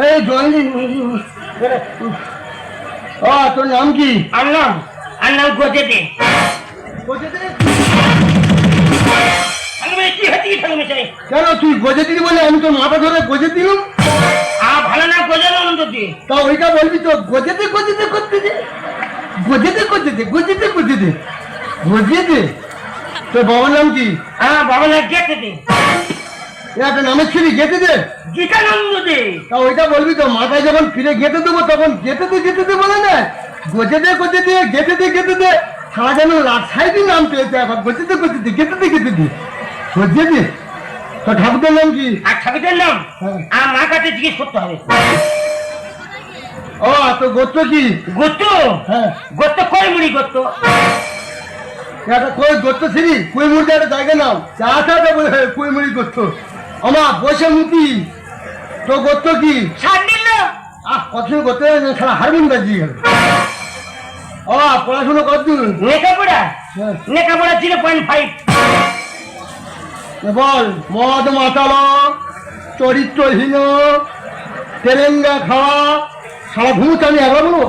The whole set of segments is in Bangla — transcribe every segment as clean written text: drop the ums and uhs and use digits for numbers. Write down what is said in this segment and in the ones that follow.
এই জল তোর নাম কি? আর নাম গজে দে। কেন তুই গজে দিলি বলে আমি তোর মাথা ধরে গজে দিলাম? ভালো না গজাল অনন্ত দিয়ে তা ওইটা বলবি তো গজেতে গজেতে করতে দে, গজেতে গজেতে গজেতে গজেতে গজেতে। তোর বাবার নাম কি? বাবা না গেতে দে। একটা নামের ছিলি গেতে দে, গীতানন্দ দে। তা ওইটা বলবি তো মাথায় যখন ফিরে গেতে দেবো তখন গেতে দে বলে না, গজেতে গজেতে গেতে দে। সারা যেন লাঠাইটি নাম পেয়েছে এখন গজেতে গজেতে গেতে দে গজেতে। তো ঠাকুরের নাম কি? আর ঠাকুরের নাম মা কাছে জিজ্ঞেস করতে হবে। তো গোত্র কি? গোত্র? হ্যাঁ, গোত্র কয়মুড়ি গোত্র। একটা কই গোত্র ছিলি কুইমুড়ি একটা জায়গা নাম চাটা বলে কুইমুড়ি গোত্র। আমার বসে মুতি তো গোত্র কি? সান্ডিল। কত করতে সারা হারমোন বাজিয়ে গেল। পড়াশোনা কতদূর? লেখাপড়া 0.5। বল মদ মাতালো, চরিত্রহীন, তেরেঙ্গা খাওয়া, সারা ঘুমোচ্ছ। আমি একবার বলবো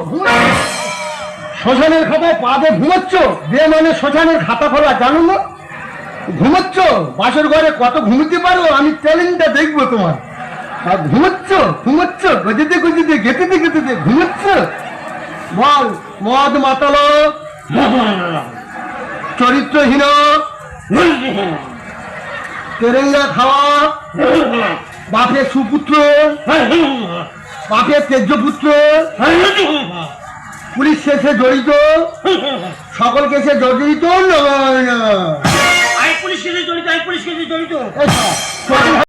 শ্মশানের খাতায় পা দিয়ে ঘুমোচ্ছ, দিয়ে মানে শ্মশানের খাতা খোলা জানো না? ঘুমোচ্ছ বাসর ঘরে কত ঘুমোতে পারো আমি চ্যালেঞ্জটা দেখবো তোমার। আর ঘুমোচ্ছ গজেতে গেতে ঘুমোচ্ছ। বল মদ মাতালো, চরিত্রহীন, তেরেঙ্গা খাওয়া, বাপের সুপুত্র, বাপের তেজ্যপুত্র, পুলিশ কেসে জড়িত, সকল কেসে জড়িত। পুলিশ কেসে জড়িত।